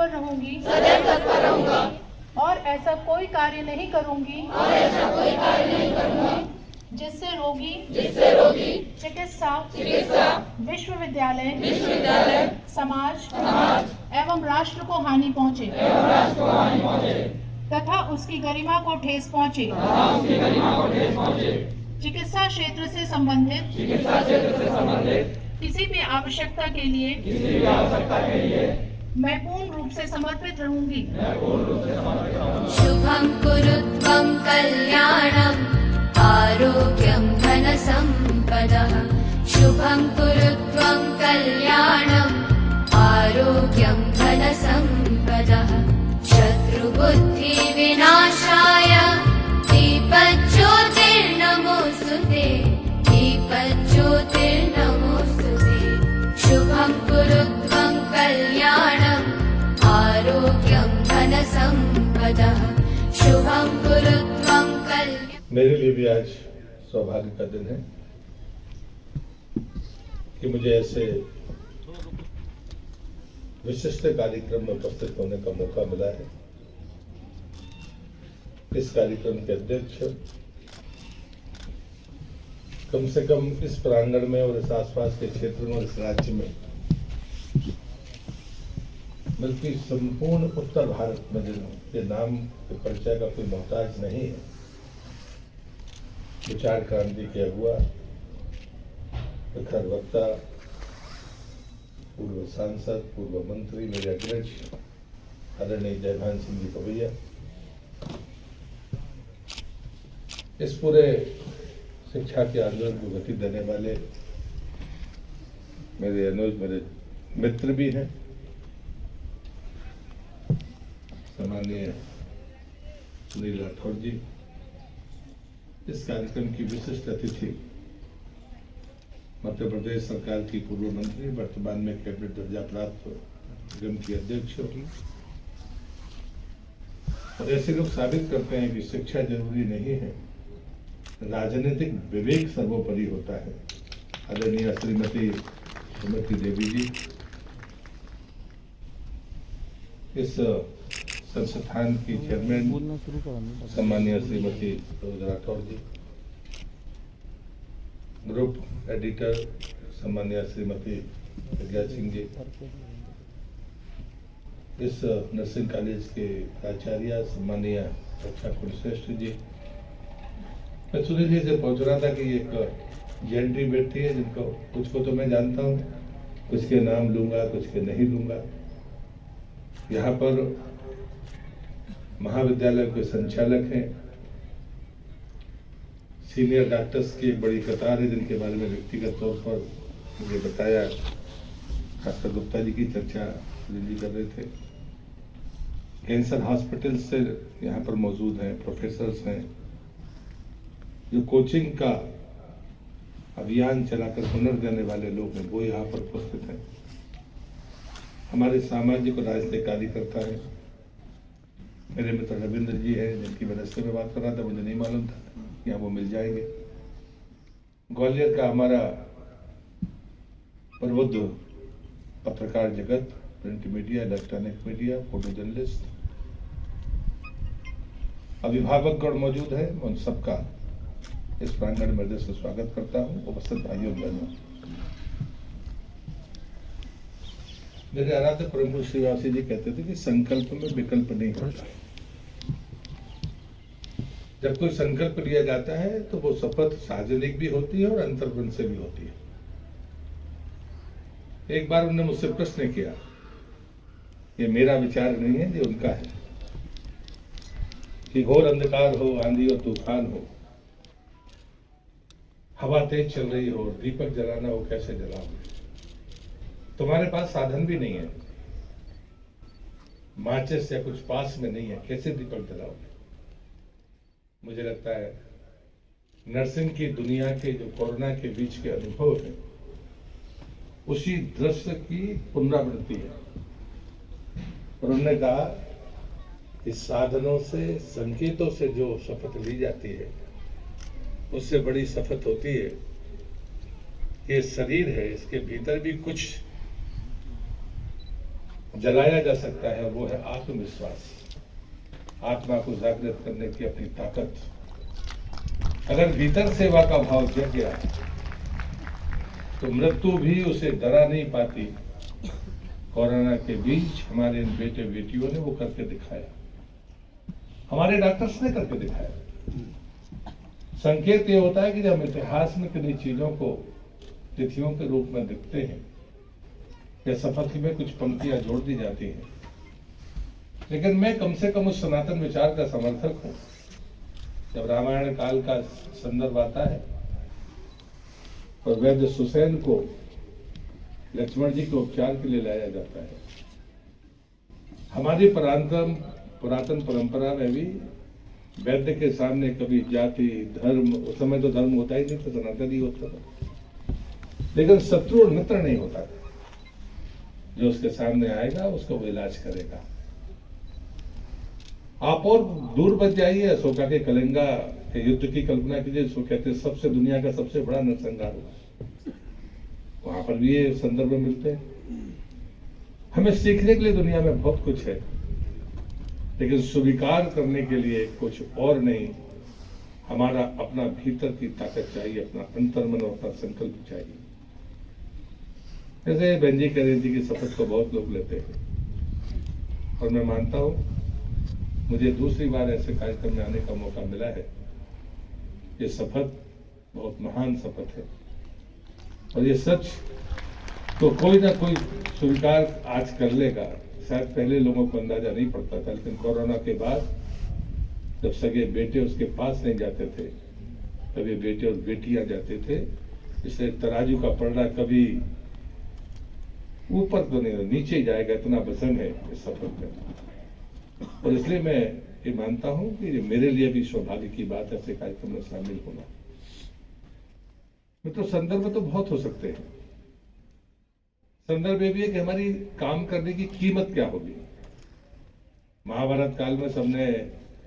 तत्पर रहूंगी और ऐसा कोई कार्य नहीं करूंगी जिससे रोगी चिकित्सा विश्वविद्यालय समाज एवं राष्ट्र को हानि पहुंचे तथा उसकी गरिमा को ठेस पहुंचे। चिकित्सा क्षेत्र से संबंधित किसी भी आवश्यकता के लिए मैं पूर्ण रूप से समर्पित रहूंगी। शुभं कुरुत्वं कल्याणम् आरोग्यं धनसम्पदः। शुभं कुरुत्वं कल्याणम् आरोग्यं धनसम्पदः। शत्रुबुद्धि विनाशाय दीपज्योतिर्नमोस्तुते। दीपज्योतिर्नमोस्तुते। शुभं कुरुत्वं कल्याणम् आरोग्यं धनसम्पदः। शुभं कुरुत्वं कल्याणम्। मेरे लिए भी आज सौभाग्य का दिन है कि मुझे ऐसे विशिष्ट कार्यक्रम में उपस्थित होने का मौका मिला है। इस कार्यक्रम के अध्यक्ष कम से कम इस प्रांगण में और इस आसपास के क्षेत्र में और इस राज्य में बल्कि संपूर्ण उत्तर भारत में जिनके नाम के परिचय का कोई मोहताज नहीं है, विचार क्रांति के अगुआ, प्रखर वक्ता, पूर्व सांसद, पूर्व मंत्री, मेरे अग्रज आदरणीय जयभान सिंह जी पवैया, इस पूरे शिक्षा के आंदोलन को गति देने वाले मेरे अनुज, मेरे मित्र भी हैं, सम्माननीय सुनील राठौर जी, इस कार्यक्रम की विशिष्ट अतिथि मध्य प्रदेश सरकार की पूर्व मंत्री, वर्तमान में कैबिनेट दर्जा प्राप्त निगम की अध्यक्ष होगी। और ऐसे लोग साबित करते हैं कि शिक्षा जरूरी नहीं है, राजनीतिक विवेक सर्वोपरि होता है। आदरणीय श्रीमती सुमति देवी जी, इस संस्थान की चेयरमैन सम्माननीय श्रीमती राठौर जी, ग्रुप एडिटर सम्माननीय श्रीमती प्रज्ञा सिंह जी, इस नर्सिंग कॉलेज के आचार्य सम्माननीय रक्षा कुलश्रेष्ठ जी। मैं सुनील जी से पूछ रहा था कि एक जेएनटी व्यक्ति है जिनको कुछ को तो मैं जानता हूँ, कुछ के नाम लूंगा, कुछ के नहीं लूंगा। यहाँ पर महाविद्यालय के संचालक हैं, सीनियर डॉक्टर्स की एक बड़ी कतार है जिनके बारे में व्यक्तिगत तौर पर मुझे बताया, खासकर गुप्ता जी की चर्चा जी कर रहे थे। कैंसर हॉस्पिटल से यहाँ पर मौजूद हैं, प्रोफेसर्स हैं, जो कोचिंग का अभियान चलाकर हुनर देने वाले लोग हैं, वो यहाँ पर उपस्थित हैं। हमारे सामाजिक और राजनीतिक कार्यकर्ता हैं, मेरे मित्र रविंद्र जी हैं जिनकी वजह से मैं बात कर रहा था, मुझे नहीं मालूम था यहाँ वो मिल जाएंगे। ग्वालियर का हमारा प्रबुद्ध पत्रकार जगत, print media, electronic media, photo journalist, अभिभावकगण मौजूद है, उन सबका इस प्रांगण में हृदय से स्वागत करता हूँ। उपस्थित भाइयों बहनों, मेरे आराध्य प्रभु श्रीवासी जी कहते थे कि संकल्प में विकल्प नहीं होता। जब कोई संकल्प लिया जाता है तो वो शपथ सार्वजनिक भी होती है और अंतर्मन से भी होती है। एक बार उन्होंने मुझसे प्रश्न किया, ये मेरा विचार नहीं है, ये उनका है, कि घोर अंधकार हो, आंधी और तूफान हो, हवा तेज चल रही हो, दीपक जलाना हो, कैसे जलाओगे? तुम्हारे पास साधन भी नहीं है, माचिस या कुछ पास में नहीं है, कैसे दीपक जलाओगे? मुझे लगता है नर्सिंग की दुनिया के जो कोरोना के बीच के अनुभव है, उसी दृश्य की पुनरावृत्ति है। और उन्होंने कहा इस साधनों से, संकेतों से जो शपथ ली जाती है, उससे बड़ी शपथ होती है ये शरीर है, इसके भीतर भी कुछ जलाया जा सकता है, वो है आत्मविश्वास, आत्मा को जागृत करने की अपनी ताकत। अगर भीतर सेवा का भाव जग गया तो मृत्यु भी उसे डरा नहीं पाती। कोरोना के बीच हमारे इन बेटे बेटियों ने वो करके दिखाया, हमारे डॉक्टर्स ने करके दिखाया। संकेत ये होता है कि जब इतिहास में किन्हीं चीजों को तिथियों के रूप में दिखते हैं या शपथ में कुछ पंक्तियां जोड़ दी जाती हैं, लेकिन मैं कम से कम उस सनातन विचार का समर्थक हूं। जब रामायण काल का संदर्भ आता है और वैद्य सुसैन को लक्ष्मण जी के उपचार के लिए लाया जाता है, हमारी पुरातन परंपरा में भी वैद्य के सामने कभी जाति धर्म, उस समय तो धर्म होता ही नहीं था, सनातन ही होता था, लेकिन शत्रु और मित्र नहीं होता था। जो उसके सामने आएगा उसका वो इलाज करेगा। आप और दूर बच जाइए, अशोका के कलिंगा के युद्ध की कल्पना कीजिए। सो कहते सबसे दुनिया का सबसे बड़ा नरसंहार हुआ, वहां पर भी ये संदर्भ मिलते हैं। हमें सीखने के लिए दुनिया में बहुत कुछ है, लेकिन स्वीकार करने के लिए कुछ और नहीं। हमारा अपना भीतर की ताकत चाहिए, अपना अंतर्मन और अपना संकल्प चाहिए। जैसे बेंजी कह रही थी कि शपथ को बहुत लोग लेते हैं, और मैं मानता हूं, मुझे दूसरी बार ऐसे कार्यक्रम में आने का मौका मिला है। ये शपथ बहुत महान शपथ है, और ये सच तो कोई ना कोई स्वीकार आज कर लेगा। शायद पहले लोगों को अंदाजा नहीं पड़ता था, लेकिन कोरोना के बाद जब सगे बेटे उसके पास नहीं जाते थे, तब ये बेटे और बेटियां जाते थे। इसलिए तराजू का पलड़ा कभी ऊपर तो नहीं, नीचे ही जाएगा, इतना वजन है इस शपथ में। और इसलिए मैं ये मानता हूं कि ये मेरे लिए भी सौभाग्य की बात है ऐसे कार्यक्रम में शामिल होना। मित्रों, संदर्भ तो बहुत हो सकते हैं। संदर्भ ये भी है कि हमारी काम करने की कीमत क्या होगी। महाभारत काल में सबने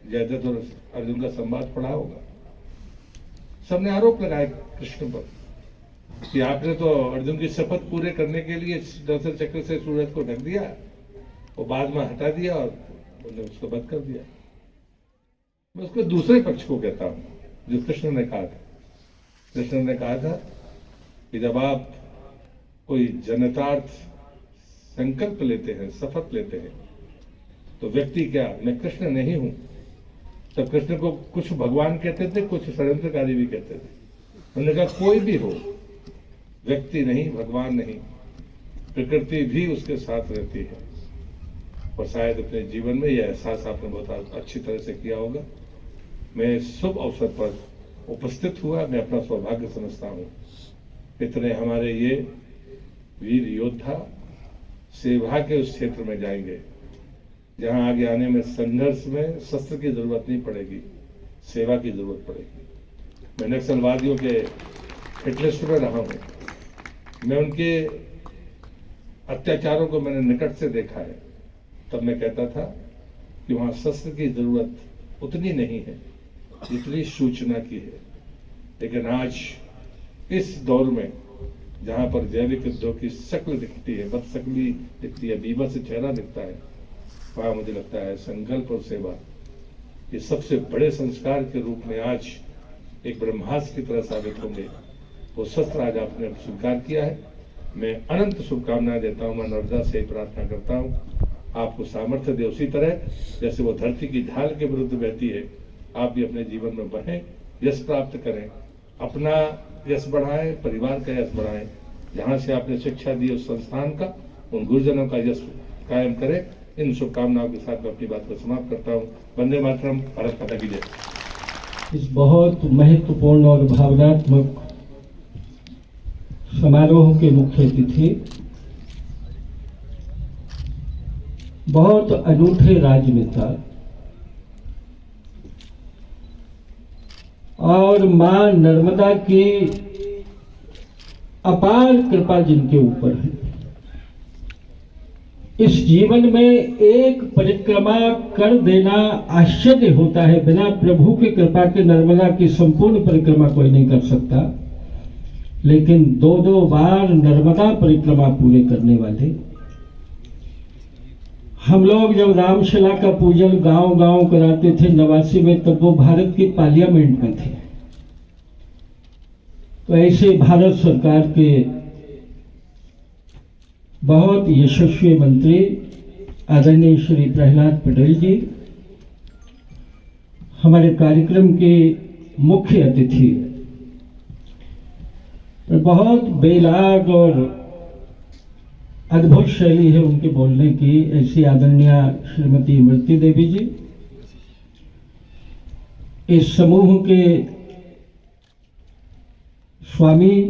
जयद्रथ और अर्जुन का संवाद पढ़ा होगा। सबने आरोप लगाया कृष्ण पर कि आपने तो अर्जुन की शपथ पूरे करने के लिए दशरथ चक्र से सूरज को ढक दिया, और बाद में हटा दिया और उसको बंद कर दिया। मैं उसको दूसरे पक्ष को कहता हूं जो कृष्ण ने कहा था। कृष्ण ने कहा था कि जब आप कोई जनतार्थ संकल्प लेते हैं, शपथ लेते हैं, तो व्यक्ति क्या, मैं कृष्ण नहीं हूं। तब कृष्ण को कुछ भगवान कहते थे, कुछ षड्यंत्रकारी भी कहते थे। उन्होंने कहा कोई भी हो, व्यक्ति नहीं, भगवान नहीं, प्रकृति भी उसके साथ रहती है। और शायद अपने जीवन में यह एहसास आपने बहुत अच्छी तरह से किया होगा। मैं शुभ अवसर पर उपस्थित हुआ, मैं अपना सौभाग्य समझता हूं। इतने हमारे ये वीर योद्धा सेवा के उस क्षेत्र में जाएंगे जहां आगे आने में संघर्ष में शस्त्र की जरूरत नहीं पड़ेगी, सेवा की जरूरत पड़ेगी। मैं नक्सलवादियों के हिटलिस्ट में रहा हूं, मैं उनके अत्याचारों को मैंने निकट से देखा है। तब मैं कहता था कि वहां शस्त्र की जरूरत उतनी नहीं है जितनी सूचना की है। लेकिन आज इस दौर में जहां पर जैविक युद्धों की शक्ल दिखती है, बदशक्ली दिखती है, बीभत्स चेहरा दिखता है, वहां मुझे लगता है संकल्प और सेवा ये सबसे बड़े संस्कार के रूप में आज एक ब्रह्मास्त्र की तरह साबित होंगे। वो शस्त्र आज आपने स्वीकार किया है। मैं अनंत शुभकामनाएं देता हूं, मैं नर्मदा से प्रार्थना करता हूं आपको सामर्थ्य दे। उसी तरह जैसे वो धरती की ढाल के विरुद्ध बहती है, आप भी अपने जीवन में बहें, यश प्राप्त करें, अपना यश बढ़ाएं, परिवार का यश बढ़ाएं। जहां से आपने शिक्षा दी उस संस्थान का, उन गुरुजनों का यश कायम करें। इन शुभकामनाओं के साथ मैं अपनी बात को समाप्त करता हूँ। वंदे मातरम, भारत माता की जय। इस बहुत महत्वपूर्ण और भावनात्मक समारोह के मुख्य अतिथि बहुत अनूठे राजनेता और मां नर्मदा की अपार कृपा जिनके ऊपर है। इस जीवन में एक परिक्रमा कर देना आश्चर्य होता है। बिना प्रभु की कृपा के नर्मदा की संपूर्ण परिक्रमा कोई नहीं कर सकता, लेकिन 2-2 बार नर्मदा परिक्रमा पूरे करने वाले हम लोग जब रामशिला का पूजन गांव गांव कराते थे 89 में, तब वो भारत की पार्लियामेंट में थे। तो ऐसे भारत सरकार के बहुत यशस्वी मंत्री आदरणीय श्री प्रहलाद पटेल जी हमारे कार्यक्रम के मुख्य अतिथि, बहुत बेलाग और अद्भुत शैली है उनके बोलने की, ऐसी आदरणीय श्रीमती इमरती देवी जी, इस समूह के स्वामी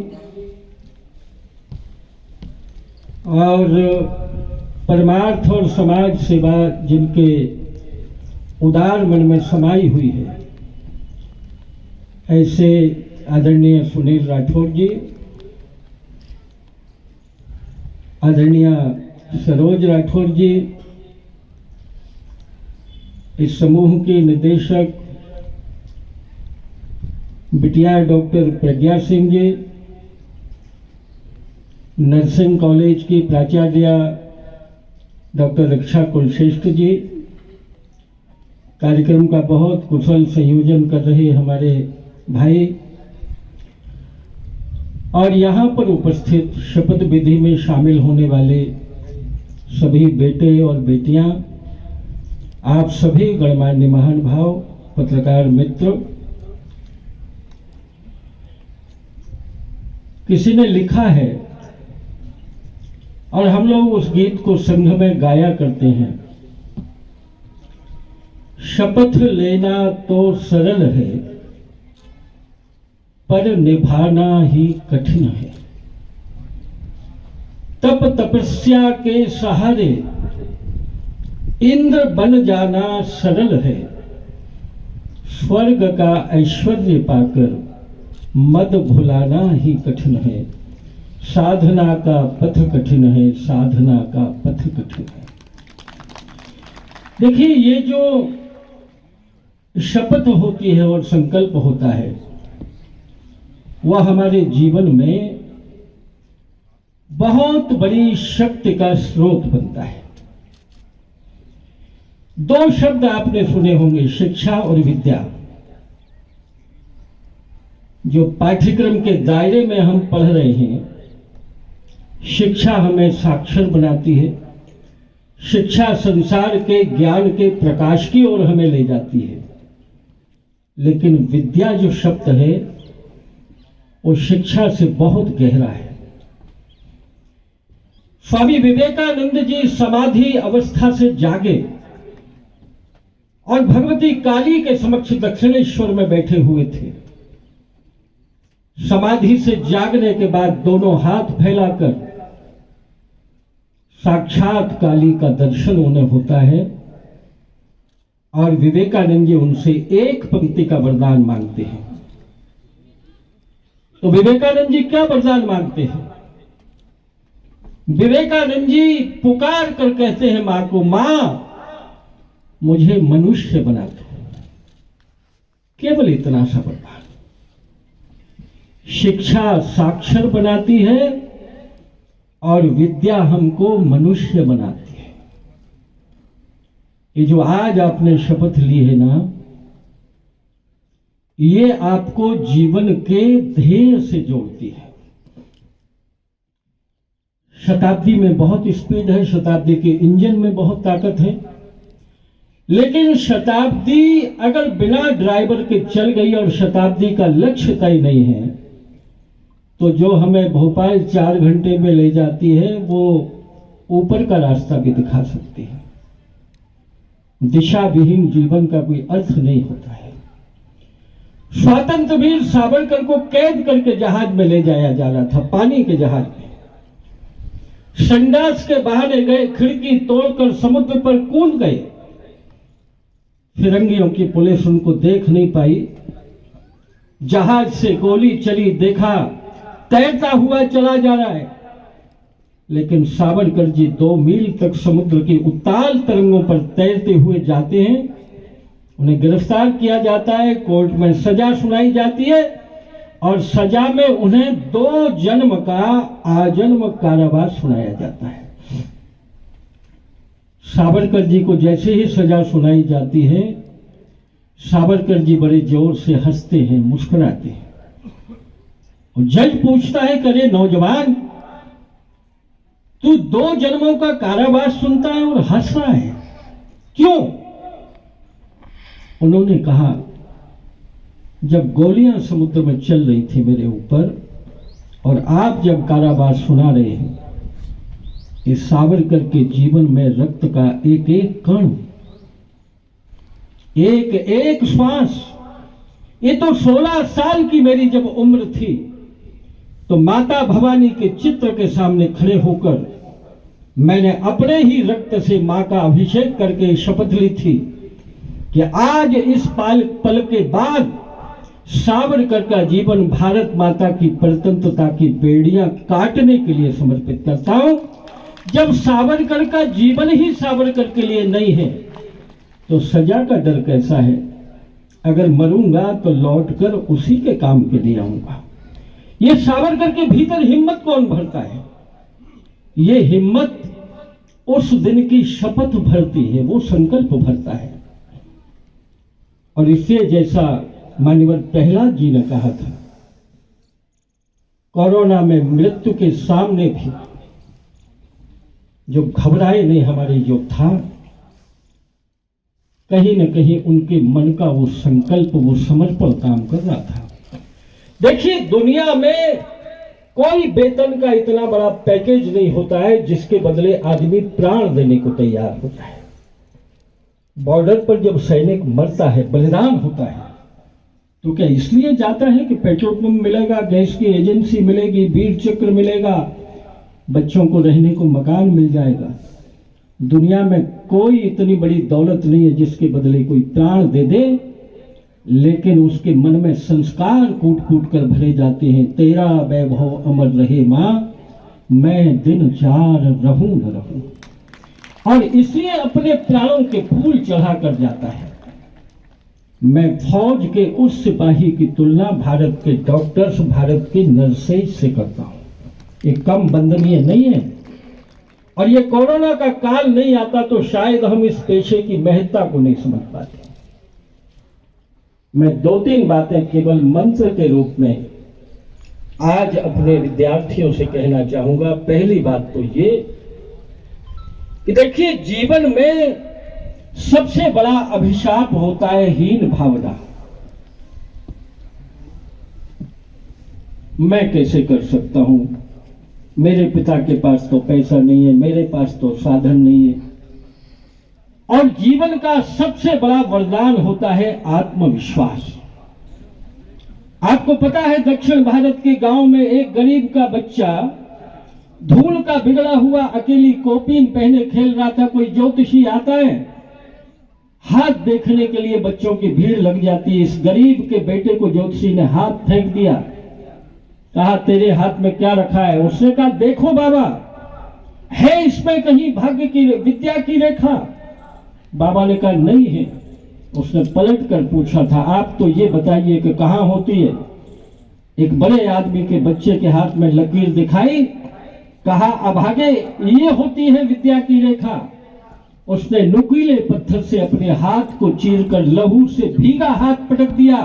और परमार्थ और समाज सेवा जिनके उदार मन में समाई हुई है, ऐसे आदरणीय सुनील राठौर जी, आदरणीय सरोज राठौर जी, इस समूह के निदेशक बिटिया डॉक्टर प्रज्ञा सिंह जी, नर्सिंग कॉलेज की प्राचार्य डॉक्टर रक्षा कुलश्रेष्ठ जी, कार्यक्रम का बहुत कुशल संयोजन कर रहे हमारे भाई, और यहाँ पर उपस्थित शपथ विधि में शामिल होने वाले सभी बेटे और बेटियां, आप सभी गणमान्य महानुभाव, पत्रकार मित्र। किसी ने लिखा है और हम लोग उस गीत को संघ में गाया करते हैं, शपथ लेना तो सरल है पर निभाना ही कठिन है। तप तपस्या के सहारे इंद्र बन जाना सरल है, स्वर्ग का ऐश्वर्य पाकर मद भुलाना ही कठिन है। साधना का पथ कठिन है, साधना का पथ कठिन है। देखिए, ये जो शपथ होती है और संकल्प होता है, वह हमारे जीवन में बहुत बड़ी शक्ति का स्रोत बनता है। दो शब्द आपने सुने होंगे, शिक्षा और विद्या। जो पाठ्यक्रम के दायरे में हम पढ़ रहे हैं, शिक्षा हमें साक्षर बनाती है, शिक्षा संसार के ज्ञान के प्रकाश की ओर हमें ले जाती है। लेकिन विद्या जो शब्द है वो शिक्षा से बहुत गहरा है। स्वामी विवेकानंद जी समाधि अवस्था से जागे और भगवती काली के समक्ष दक्षिणेश्वर में बैठे हुए थे। समाधि से जागने के बाद दोनों हाथ फैलाकर साक्षात काली का दर्शन उन्हें होता है और विवेकानंद जी उनसे एक पंक्ति का वरदान मांगते हैं। तो विवेकानंद जी क्या वरदान मांगते हैं? विवेकानंद जी पुकार कर कहते हैं मां को, मां मुझे मनुष्य बना दो। केवल इतना सा वरदान। शिक्षा साक्षर बनाती है और विद्या हमको मनुष्य बनाती है। ये जो आज आपने शपथ ली है ना, ये आपको जीवन के ध्येय से जोड़ती है। शताब्दी में बहुत स्पीड है, शताब्दी के इंजन में बहुत ताकत है, लेकिन शताब्दी अगर बिना ड्राइवर के चल गई और शताब्दी का लक्ष्य तय नहीं है, तो जो हमें भोपाल 4 घंटे में ले जाती है वो ऊपर का रास्ता भी दिखा सकती है। दिशा विहीन जीवन का कोई अर्थ नहीं होता है। स्वातंत्र वीर सावरकर को कैद करके जहाज में ले जाया जा रहा था, पानी के जहाज में। संडास के बहाने गए, खिड़की तोड़कर समुद्र पर कूद गए। फिरंगियों की पुलिस उनको देख नहीं पाई। जहाज से गोली चली, देखा तैरता हुआ चला जा रहा है, लेकिन सावरकर जी 2 मील तक समुद्र की उताल तरंगों पर तैरते हुए जाते हैं। उन्हें गिरफ्तार किया जाता है, कोर्ट में सजा सुनाई जाती है और सजा में उन्हें 2 जन्म का आजन्म कारावास सुनाया जाता है। सावरकर जी को जैसे ही सजा सुनाई जाती है, सावरकर जी बड़े जोर से हंसते हैं, मुस्कुराते हैं। और जज पूछता है, करे नौजवान, तू 2 जन्मों का कारावास सुनता है और हंस रहा है, क्यों? उन्होंने कहा, जब गोलियां समुद्र में चल रही थी मेरे ऊपर और आप जब कारावास सुना रहे हैं, इस सावरकर के जीवन में रक्त का एक एक कण, एक एक श्वास, ये तो 16 साल की मेरी जब उम्र थी तो माता भवानी के चित्र के सामने खड़े होकर मैंने अपने ही रक्त से मां का अभिषेक करके शपथ ली थी कि आज इस पल के बाद सावरकर का जीवन भारत माता की स्वतंत्रता की बेड़ियां काटने के लिए समर्पित करता हूं। जब सावरकर का जीवन ही सावरकर के लिए नहीं है तो सजा का डर कैसा है? अगर मरूंगा तो लौटकर उसी के काम के लिए आऊंगा। ये सावरकर के भीतर हिम्मत कौन भरता है? ये हिम्मत उस दिन की शपथ भरती है, वो संकल्प भरता है। और इससे जैसा माननीय प्रहलाद जी ने कहा था, कोरोना में मृत्यु के सामने भी जो घबराए नहीं हमारे योद्धा, कहीं न कहीं उनके मन का वो संकल्प, वो समर्पण काम कर रहा था। देखिए, दुनिया में कोई वेतन का इतना बड़ा पैकेज नहीं होता है जिसके बदले आदमी प्राण देने को तैयार होता है। बॉर्डर पर जब सैनिक मरता है, बलिदान होता है, तो क्या इसलिए जाता है कि पेट्रोल पंप मिलेगा, गैस की एजेंसी मिलेगी, वीर चक्र मिलेगा, बच्चों को रहने को मकान मिल जाएगा? दुनिया में कोई इतनी बड़ी दौलत नहीं है जिसके बदले कोई प्राण दे दे, लेकिन उसके मन में संस्कार कूट कूट कर भरे जाते हैं। तेरा वैभव अमर रहे मां, मैं दिन जार रहूं न रहूं। और इसलिए अपने प्राणों के फूल चढ़ा कर जाता है। मैं फौज के उस सिपाही की तुलना भारत के डॉक्टर्स, भारत के नर्सेज से करता हूं। ये कम वंदनीय नहीं है। और ये कोरोना का काल नहीं आता तो शायद हम इस पेशे की महत्ता को नहीं समझ पाते। मैं 2-3 बातें केवल मंत्र के रूप में आज अपने विद्यार्थियों से कहना चाहूंगा। पहली बात तो ये कि देखिए, जीवन में सबसे बड़ा अभिशाप होता है हीन भावना। मैं कैसे कर सकता हूं, मेरे पिता के पास तो पैसा नहीं है, मेरे पास तो साधन नहीं है। और जीवन का सबसे बड़ा वरदान होता है आत्मविश्वास। आपको पता है, दक्षिण भारत के गांव में एक गरीब का बच्चा धूल का बिगड़ा हुआ अकेली कोपीन पहने खेल रहा था। कोई ज्योतिषी आता है, हाथ देखने के लिए बच्चों की भीड़ लग जाती है। इस गरीब के बेटे को ज्योतिषी ने हाथ फेंक दिया, कहा तेरे हाथ में क्या रखा है? उसने कहा देखो बाबा, है इसमें कहीं भाग्य की, विद्या की रेखा? बाबा ने कहा नहीं है। उसने पलट कर पूछा था, आप तो ये बताइए कि कहां होती है? एक बड़े आदमी के बच्चे के हाथ में लकीर दिखाई, कहा अभागे ये होती है विद्या की रेखा। उसने नुकीले पत्थर से अपने हाथ को चीरकर लहू से भीगा हाथ पटक दिया।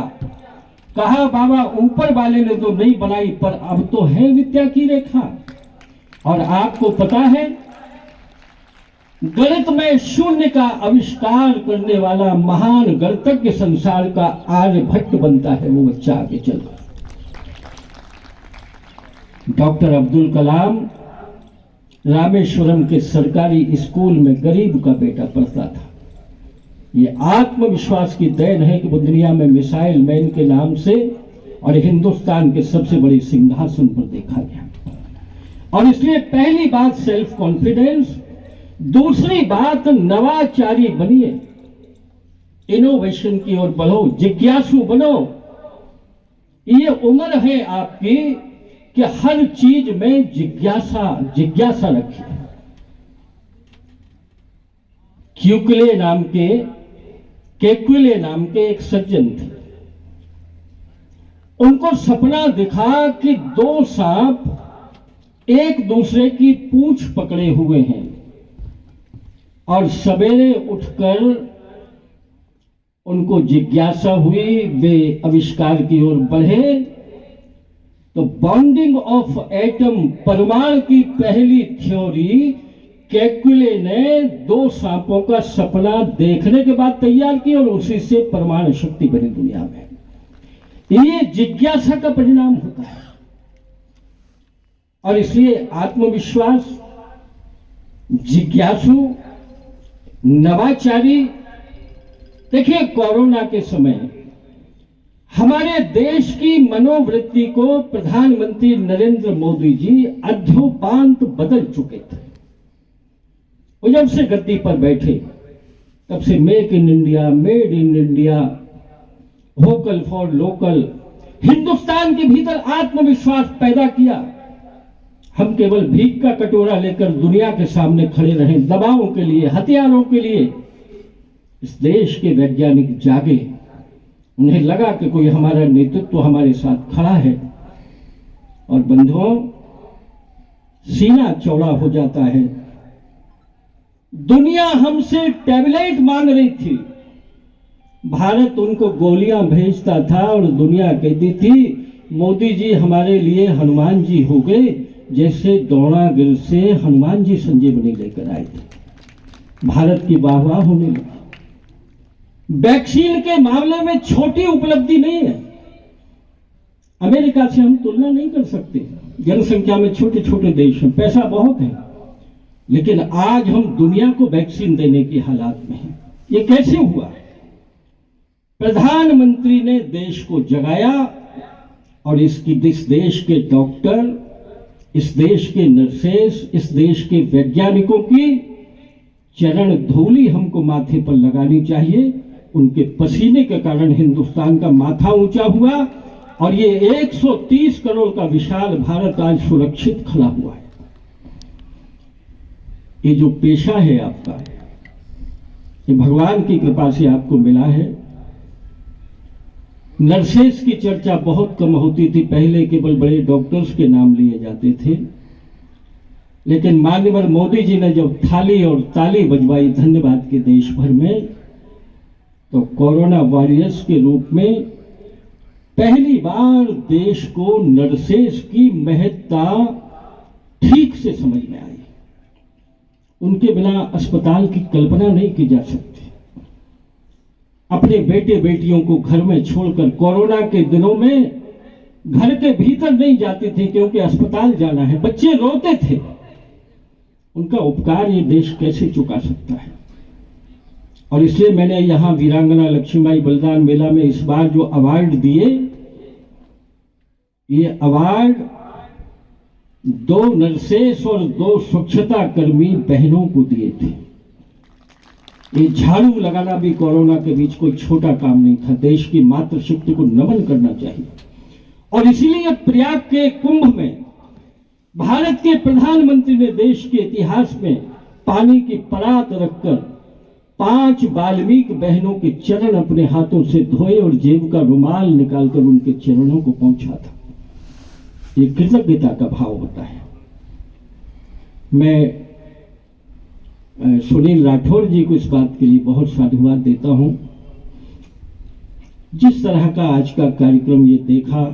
कहा बाबा, ऊपर वाले ने तो नहीं बनाई, पर अब तो है विद्या की रेखा। और आपको पता है, गणित में शून्य का आविष्कार करने वाला महान गणितज्ञ संसार का आर्यभट्ट बनता है वो बच्चा आगे चलकर। डॉक्टर अब्दुल कलाम रामेश्वरम के सरकारी स्कूल में गरीब का बेटा पढ़ता था। ये आत्मविश्वास की देन है कि वो दुनिया में मिसाइल मैन के नाम से और हिंदुस्तान के सबसे बड़े सिंहासन पर देखा गया। और इसलिए पहली बात सेल्फ कॉन्फिडेंस, दूसरी बात नवाचारी बनिए, इनोवेशन की ओर बढ़ो, जिज्ञासु बनो। ये उम्र है आपकी कि हर चीज में जिज्ञासा रखिए। केकुले नाम के एक सज्जन थे। उनको सपना दिखा कि 2 सांप एक दूसरे की पूंछ पकड़े हुए हैं और सवेरे उठकर उनको जिज्ञासा हुई, वे आविष्कार की ओर बढ़े। तो बॉन्डिंग ऑफ एटम, परमाणु की पहली थ्योरी केकुले ने 2 सांपों का सपना देखने के बाद तैयार की और उसी से परमाणु शक्ति बनी दुनिया में। ये जिज्ञासा का परिणाम होता है और इसलिए आत्मविश्वास, जिज्ञासु, नवाचारी। देखिए, कोरोना के समय हमारे देश की मनोवृत्ति को प्रधानमंत्री नरेंद्र मोदी जी अध्योपांत बदल चुके थे। वो जब से गद्दी पर बैठे तब से make in India, made in India, vocal for local, Hindustan के भीतर आत्मविश्वास पैदा किया। हम केवल भीख का कटोरा लेकर दुनिया के सामने खड़े रहें, दबावों के लिए, हथियारों के लिए। इस देश के वैज्ञानिक जागे, उन्हें लगा कि कोई हमारा नेतृत्व हमारे साथ खड़ा है। और बंधुओं, सीना चौड़ा हो जाता है। दुनिया हमसे टैबलेट मांग रही थी, भारत उनको गोलियां भेजता था और दुनिया कहती थी मोदी जी हमारे लिए हनुमान जी हो गए, जैसे द्रोणागिर से हनुमान जी संजीवनी लेकर आए थे। भारत की वाहवाह होने लगी। वैक्सीन के मामले में छोटी उपलब्धि नहीं है। अमेरिका से हम तुलना नहीं कर सकते, जनसंख्या में छोटे छोटे देश हैं, पैसा बहुत है, लेकिन आज हम दुनिया को वैक्सीन देने की हालात में हैं। ये कैसे हुआ? प्रधानमंत्री ने देश को जगाया और इस देश के डॉक्टर, इस देश के नर्सेस, इस देश के वैज्ञानिकों की चरण धूलि हमको माथे पर लगानी चाहिए। उनके पसीने के कारण हिंदुस्तान का माथा ऊंचा हुआ और ये 130 करोड़ का विशाल भारत आज सुरक्षित खड़ा हुआ है। ये जो पेशा है आपका, ये भगवान की कृपा से आपको मिला है। नर्सेस की चर्चा बहुत कम होती थी, पहले केवल बड़े डॉक्टर्स के नाम लिए जाते थे, लेकिन माननीय मोदी जी ने जब थाली और ताली बजवाई धन्यवाद के देश भर में, तो कोरोना वॉरियर्स के रूप में पहली बार देश को नर्सेस की महत्ता ठीक से समझ में आई। उनके बिना अस्पताल की कल्पना नहीं की जा सकती। अपने बेटे बेटियों को घर में छोड़कर कोरोना के दिनों में घर के भीतर नहीं जाती थी क्योंकि अस्पताल जाना है, बच्चे रोते थे। उनका उपकार ये देश कैसे चुका सकता है? और इसलिए मैंने यहां वीरांगना लक्ष्मीबाई बलिदान मेला में इस बार जो अवार्ड दिए, ये अवार्ड 2 नर्सेस और 2 स्वच्छता कर्मी बहनों को दिए थे। ये झाड़ू लगाना भी कोरोना के बीच कोई छोटा काम नहीं था। देश की मातृशक्ति को नमन करना चाहिए। और इसीलिए प्रयाग के कुंभ में भारत के प्रधानमंत्री ने देश के इतिहास में पानी की परात रखकर 5 वाल्मीकि बहनों के चरण अपने हाथों से धोए और जेब का रुमाल निकालकर उनके चरणों को पहुंचा था। ये कृतज्ञता का भाव होता है। मैं सुनील राठौर जी को इस बात के लिए बहुत साधुवाद देता हूं। जिस तरह का आज का कार्यक्रम ये देखा,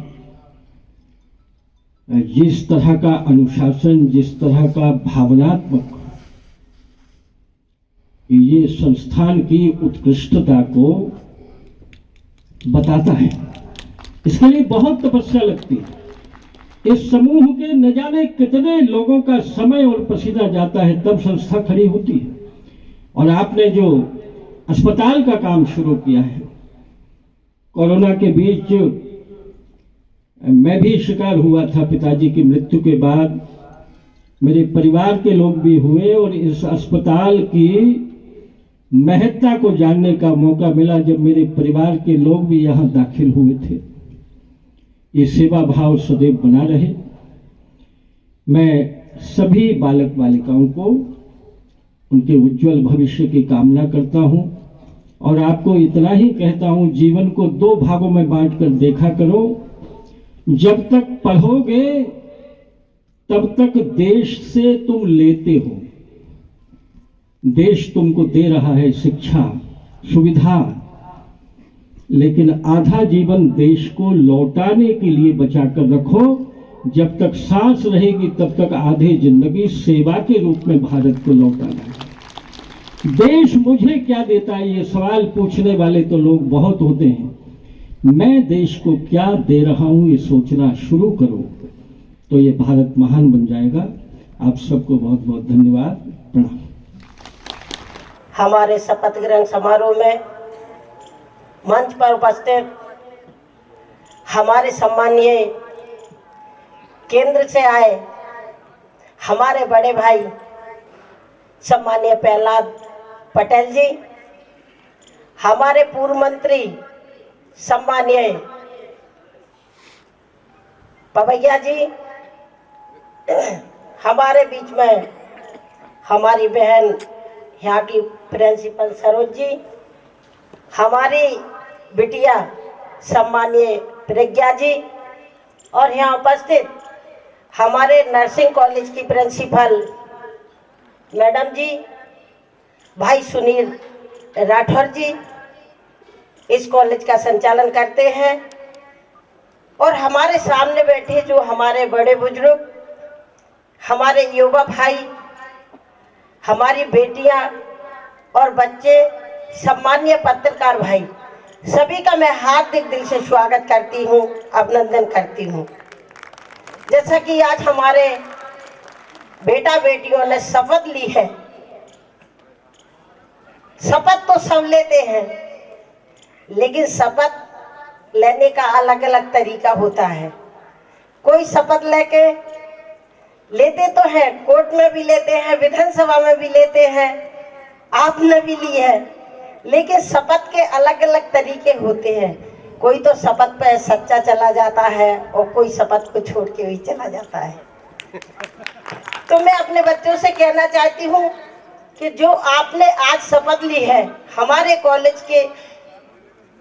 जिस तरह का अनुशासन, जिस तरह का भावनात्मक, ये संस्थान की उत्कृष्टता को बताता है। इसके लिए बहुत तपस्या लगती है। इस समूह के न जाने कितने लोगों का समय और पसीना जाता है, तब संस्था खड़ी होती है। और आपने जो अस्पताल का काम शुरू किया है, कोरोना के बीच मैं भी शिकार हुआ था। पिताजी की मृत्यु के बाद मेरे परिवार के लोग भी हुए और इस अस्पताल की महत्ता को जानने का मौका मिला जब मेरे परिवार के लोग भी यहां दाखिल हुए थे। ये सेवा भाव सदैव बना रहे। मैं सभी बालक बालिकाओं को उनके उज्जवल भविष्य की कामना करता हूं और आपको इतना ही कहता हूं, जीवन को 2 भागों में बांटकर देखा करो। जब तक पढ़ोगे तब तक देश से तुम लेते हो, देश तुमको दे रहा है शिक्षा, सुविधा, लेकिन आधा जीवन देश को लौटाने के लिए बचाकर रखो। जब तक सांस रहेगी तब तक आधे जिंदगी सेवा के रूप में भारत को लौटाना है। देश मुझे क्या देता है, ये सवाल पूछने वाले तो लोग बहुत होते हैं। मैं देश को क्या दे रहा हूं, ये सोचना शुरू करो तो ये भारत महान बन जाएगा। आप सबको बहुत बहुत धन्यवाद, प्रणाम। हमारे शपथ ग्रहण समारोह में मंच पर उपस्थित हमारे सम्मानीय केंद्र से आए हमारे बड़े भाई सम्मानीय प्रहलाद पटेल जी, हमारे पूर्व मंत्री सम्मानीय पवैया जी, हमारे बीच में हमारी बहन यहाँ की प्रिंसिपल सरोज जी, हमारी बिटिया सम्मानीय प्रज्ञा जी, और यहाँ उपस्थित हमारे नर्सिंग कॉलेज की प्रिंसिपल मैडम जी, भाई सुनील राठौर जी इस कॉलेज का संचालन करते हैं, और हमारे सामने बैठे जो हमारे बड़े बुजुर्ग, हमारे युवा भाई, हमारी बेटियां और बच्चे, सम्मानीय पत्रकार भाई, सभी का मैं हार्दिक दिल से स्वागत करती हूं, अभिनंदन करती हूं। जैसा कि आज हमारे बेटा बेटियों ने शपथ ली है, शपथ तो सब लेते हैं, लेकिन शपथ लेने का अलग अलग तरीका होता है। कोई शपथ लेते तो हैं, कोर्ट में भी लेते हैं, विधानसभा में भी लेते हैं, आपने भी ली है, लेकिन शपथ के अलग अलग तरीके होते हैं। कोई तो शपथ पे सच्चा चला जाता है और कोई शपथ को छोड़ के भी चला जाता है। तो मैं अपने बच्चों से कहना चाहती हूँ कि जो आपने आज शपथ ली है, हमारे कॉलेज के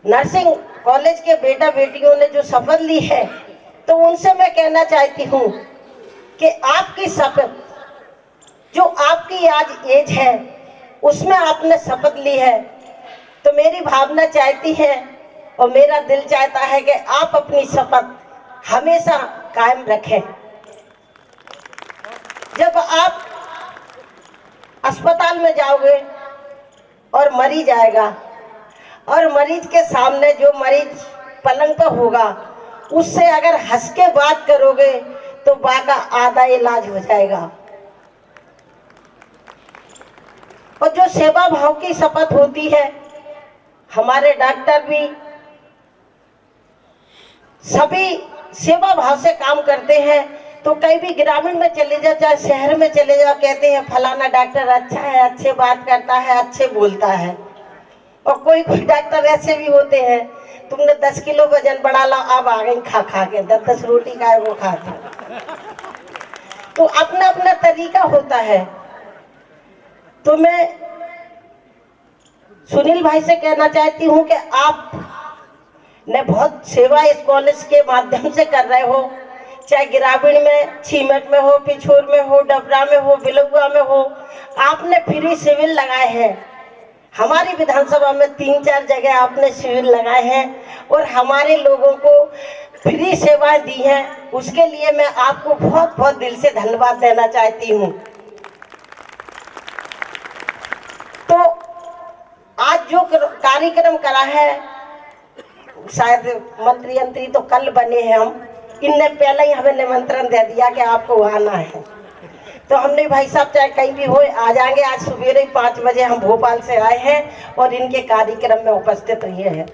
नर्सिंग कॉलेज के बेटा बेटियों ने जो शपथ ली है, तो उनसे मैं कहना चाहती हूँ कि आपकी शपथ, जो आपकी आज एज है उसमें आपने शपथ ली है, तो मेरी भावना चाहती है और मेरा दिल चाहता है कि आप अपनी शपथ हमेशा कायम रखें। जब आप अस्पताल में जाओगे और मरीज आएगा और मरीज के सामने जो मरीज पलंग पर होगा उससे अगर हंस के बात करोगे तो बाका आधा इलाज हो जाएगा। और जो सेवा भाव की शपथ होती है, हमारे डॉक्टर भी सभी सेवा भाव से काम करते हैं। तो कहीं भी ग्रामीण में चले जाओ चाहे शहर में चले जाओ, कहते हैं फलाना डॉक्टर अच्छा है, अच्छे बात करता है, अच्छे बोलता है। और कोई कोई डॉक्टर ऐसे भी होते हैं, तुमने 10 किलो वजन बढ़ा ला, अब आ गई खा खा के 10-10 रोटी का है वो खाता। तो अपना अपना तरीका होता है। तो मैं सुनील भाई से कहना चाहती हूँ कि आप ने बहुत सेवा इस कॉलेज के माध्यम से कर रहे हो, चाहे ग्रामीण में, छीमट में हो, पिछोर में हो, डबरा में हो, बिलुआ में हो, आपने फ्री सिविल लगाए हैं। हमारी विधानसभा में 3-4 जगह आपने शिविर लगाए हैं और हमारे लोगों को फ्री सेवाएं दी हैं। उसके लिए मैं आपको बहुत बहुत दिल से धन्यवाद देना चाहती हूँ। तो आज जो कार्यक्रम करा है, शायद मंत्री तो कल बने हैं हम, इनने पहले ही हमें निमंत्रण दे दिया कि आपको आना है। तो हमने भाई साहब चाहे कहीं भी हो आ जाएंगे। आज सवेरे 5 बजे हम भोपाल से आए हैं और इनके कार्यक्रम में उपस्थित रहे हैं।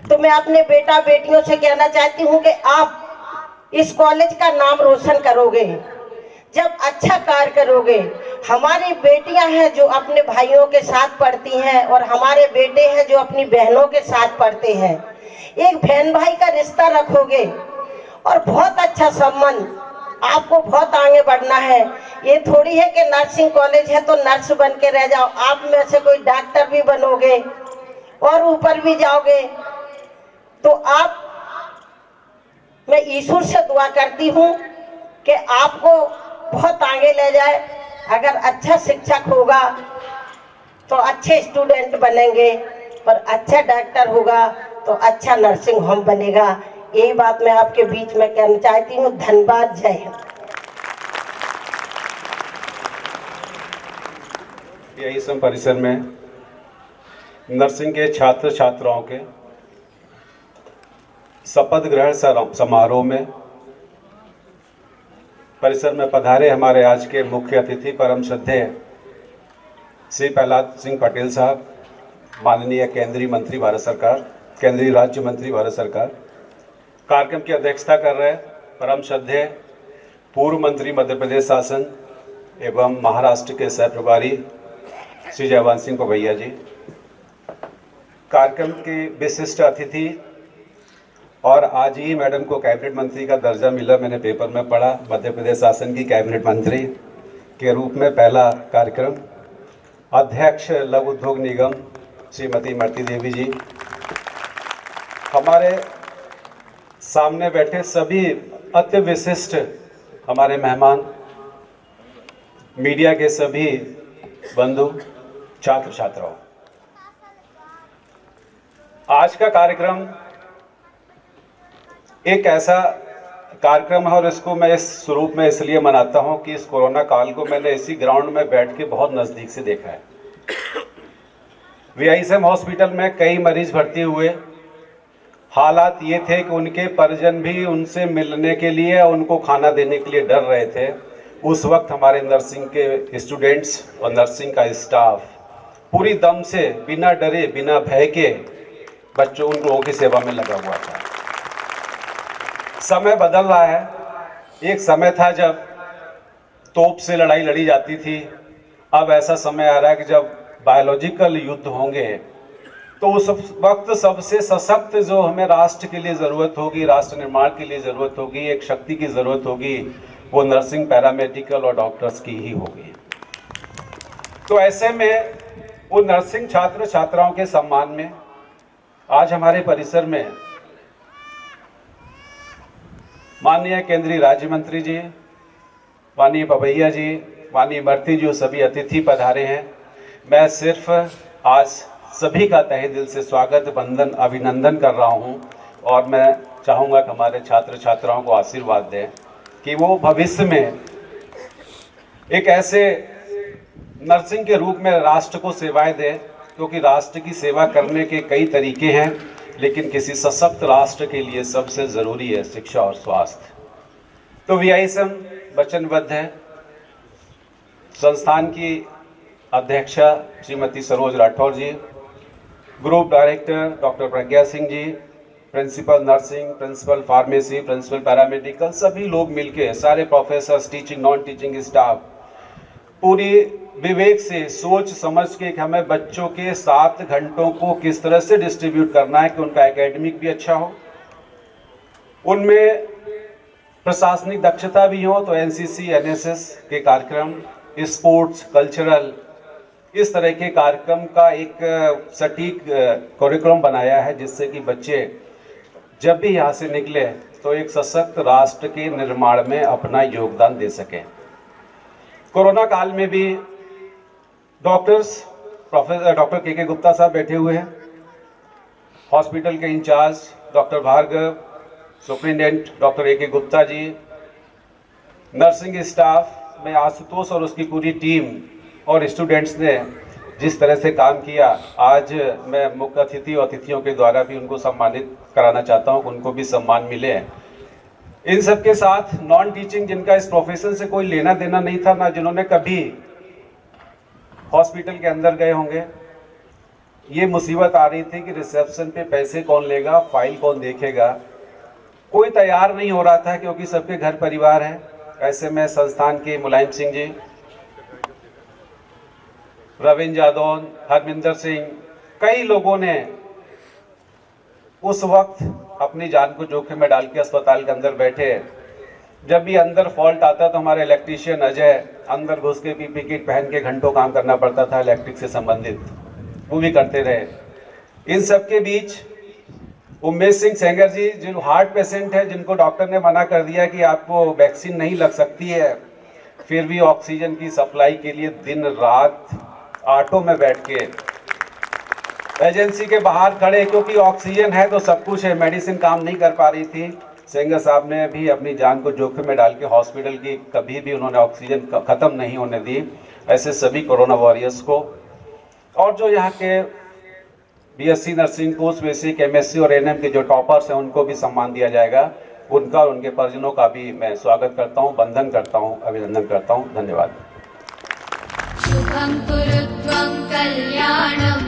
तो मैं अपने बेटा बेटियों से कहना चाहती हूँ कि आप इस कॉलेज का नाम रोशन करोगे जब अच्छा कार्य करोगे। हमारी बेटियां हैं जो अपने भाइयों के साथ पढ़ती हैं और हमारे बेटे हैं जो अपनी बहनों के साथ पढ़ते हैं। एक बहन भाई का रिश्ता रखोगे और बहुत अच्छा संबंध, आपको बहुत आगे बढ़ना है। ये थोड़ी है कि नर्सिंग कॉलेज है तो नर्स बन के रह जाओ, आप में से कोई डॉक्टर भी बनोगे और ऊपर भी जाओगे। तो आप, मैं ईश्वर से दुआ करती हूँ कि आपको बहुत आगे ले जाए। अगर अच्छा शिक्षक होगा तो अच्छे स्टूडेंट बनेंगे, और अच्छा डॉक्टर होगा तो अच्छा नर्सिंग होम बनेगा। यही बात मैं आपके बीच में कहना चाहती हूँ। धन्यवाद। जय हिंद। AISM परिसर में नर्सिंग के छात्र छात्राओं के शपथ ग्रहण समारोह में परिसर में पधारे हमारे आज के मुख्य अतिथि परम श्रद्धेय श्री प्रहलाद सिंह पटेल साहब, माननीय केंद्रीय मंत्री भारत सरकार, केंद्रीय राज्य मंत्री भारत सरकार। कार्यक्रम की अध्यक्षता कर रहे परम श्रद्धेय पूर्व मंत्री मध्य प्रदेश शासन एवं महाराष्ट्र के सह प्रभारी श्री जयवंत सिंह पवैया जी। कार्यक्रम के विशिष्ट अतिथि और आज ही मैडम को कैबिनेट मंत्री का दर्जा मिला, मैंने पेपर में पढ़ा, मध्य प्रदेश शासन की कैबिनेट मंत्री के रूप में पहला कार्यक्रम। अध्यक्ष लघु उद्योग निगम श्रीमती इमरती देवी जी, हमारे सामने बैठे सभी अति विशिष्ट हमारे मेहमान, मीडिया के सभी बंधु, छात्र छात्राओं, आज का कार्यक्रम एक ऐसा कार्यक्रम है और इसको मैं इस स्वरूप में इसलिए मनाता हूं कि इस कोरोना काल को मैंने इसी ग्राउंड में बैठ के बहुत नज़दीक से देखा है। AISM हॉस्पिटल में कई मरीज भर्ती हुए, हालात ये थे कि उनके परिजन भी उनसे मिलने के लिए, उनको खाना देने के लिए डर रहे थे। उस वक्त हमारे नर्सिंग के स्टूडेंट्स और नर्सिंग का स्टाफ पूरी दम से, बिना डरे बिना भय के बच्चों उन लोगों की सेवा में लगा हुआ था। समय बदल रहा है। एक समय था जब तोप से लड़ाई लड़ी जाती थी, अब ऐसा समय आ रहा है कि जब बायोलॉजिकल युद्ध होंगे तो उस वक्त सबसे सशक्त जो हमें राष्ट्र के लिए ज़रूरत होगी, राष्ट्र निर्माण के लिए ज़रूरत होगी, एक शक्ति की ज़रूरत होगी, वो नर्सिंग, पैरामेडिकल और डॉक्टर्स की ही होगी। तो ऐसे में वो नर्सिंग छात्र छात्राओं के सम्मान में आज हमारे परिसर में माननीय केंद्रीय राज्य मंत्री जी, माननीय पवैया जी, माननीय इमरती जी, सभी अतिथि पधारे हैं। मैं सिर्फ आज सभी का तहे दिल से स्वागत, वंदन, अभिनंदन कर रहा हूं और मैं चाहूँगा कि हमारे छात्र छात्राओं को आशीर्वाद दें कि वो भविष्य में एक ऐसे नर्सिंग के रूप में राष्ट्र को सेवाएं दें, क्योंकि राष्ट्र की सेवा करने के कई तरीके हैं, लेकिन किसी सशक्त राष्ट्र के लिए सबसे ज़रूरी है शिक्षा और स्वास्थ्य। तो AISM वचनबद्ध है। संस्थान की अध्यक्षा Shrimati Saroj Rathore ji, group director doctor Pragya Singh ji, principal nursing, principal pharmacy, principal paramedical, सभी लोग मिलके, सारे professors, teaching non teaching staff, पूरी विवेक से सोच समझ के कि हमें बच्चों के 7 घंटों को किस तरह से डिस्ट्रीब्यूट करना है कि उनका एकेडमिक भी अच्छा हो, उनमें प्रशासनिक दक्षता भी हो, तो NCC, NSS के कार्यक्रम, स्पोर्ट्स, कल्चरल, इस तरह के कार्यक्रम का एक सटीक करिकुलम बनाया है, जिससे कि बच्चे जब भी यहाँ से निकले तो एक सशक्त राष्ट्र के निर्माण में अपना योगदान दे सकें। कोरोना काल में भी डॉक्टर्स, प्रोफेसर डॉक्टर के गुप्ता साहब बैठे हुए हैं, हॉस्पिटल के incharge doctor Bhargav, superintendent doctor A.K. Gupta ji, nursing staff में आशुतोष और उसकी पूरी टीम और स्टूडेंट्स ने जिस तरह से काम किया, आज मैं मुख्य अतिथि और अतिथियों के द्वारा भी उनको सम्मानित कराना चाहता हूँ कि उनको भी सम्मान मिले। इन सब के साथ नॉन टीचिंग, जिनका इस प्रोफेशन से कोई लेना देना नहीं था, ना जिन्होंने कभी हॉस्पिटल के अंदर गए होंगे, ये मुसीबत आ रही थी कि रिसेप्शन पे पैसे कौन लेगा, फाइल कौन देखेगा, कोई तैयार नहीं हो रहा था, क्योंकि सबके घर परिवार है। ऐसे में संस्थान के मुलायम सिंह जी, रविंद्र जादौन, हरमिंदर सिंह, कई लोगों ने उस वक्त अपनी जान को जोखिम में डाल के अस्पताल के अंदर बैठे। जब भी अंदर फॉल्ट आता तो हमारे इलेक्ट्रीशियन अजय अंदर घुस के PPE किट पहन के घंटों काम करना पड़ता था इलेक्ट्रिक से संबंधित, वो भी करते रहे। इन सब के बीच उमेश सिंह सेंगर जी, जो हार्ट पेशेंट है, जिनको डॉक्टर ने मना कर दिया कि आपको वैक्सीन नहीं लग सकती है, फिर भी ऑक्सीजन की सप्लाई के लिए दिन रात ऑटो में बैठ के एजेंसी के बाहर खड़े, क्योंकि ऑक्सीजन है तो सब कुछ है, मेडिसिन काम नहीं कर पा रही थी। सेंगर साहब ने भी अपनी जान को जोखिम में डाल के हॉस्पिटल की कभी भी उन्होंने ऑक्सीजन ख़त्म नहीं होने दी। ऐसे सभी कोरोना वॉरियर्स को, और जो यहाँ के BSc nursing course basic MSc और एनएम के जो टॉपर्स हैं उनको भी सम्मान दिया जाएगा। उनका और उनके परिजनों का भी मैं स्वागत करता हूँ, वंदन करता हूँ, अभिनंदन करता हूँ। धन्यवाद। शुभं कुरुत्वं कल्याणम्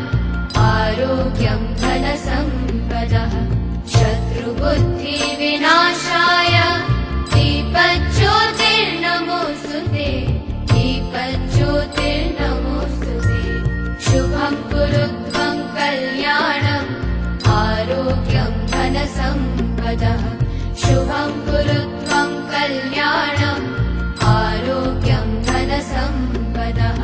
आरोग्यं धनसम्पदः शत्रुबुद्धिविनाशाय दीपज्योतिर्नमोऽस्तुते दीपज्योतिर्नमोऽस्तुते शुभं कुरुत्वं कल्याणम् आरोग्यं धनसम्पदः शुभं कुरुत्वं कल्याणम् आरोग्यं धनसम्पदः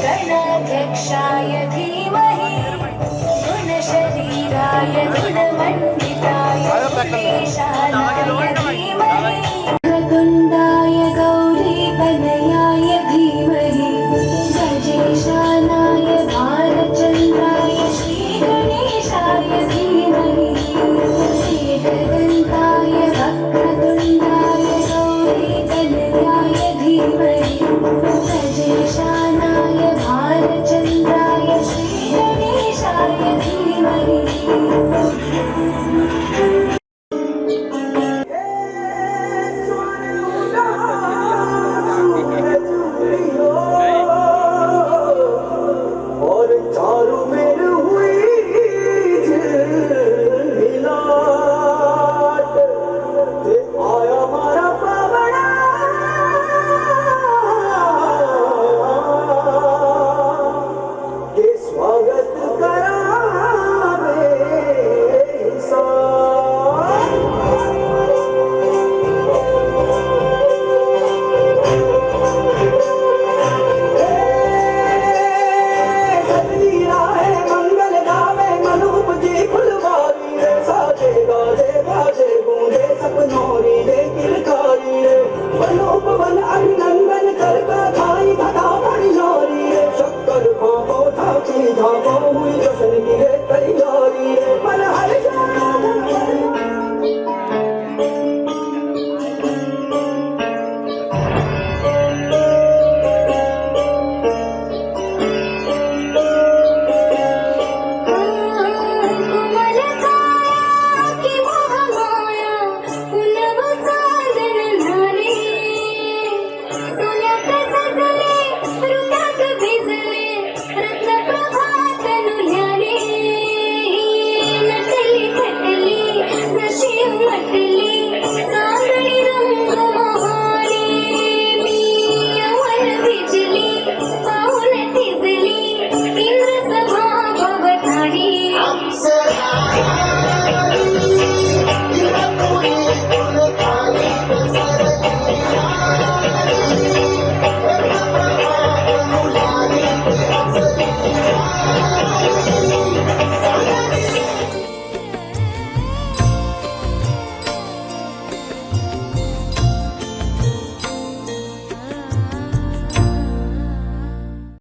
गणाध्यक्षाय धीमहि गुणशरीराय गुणमण्डिताय गुणेशानाय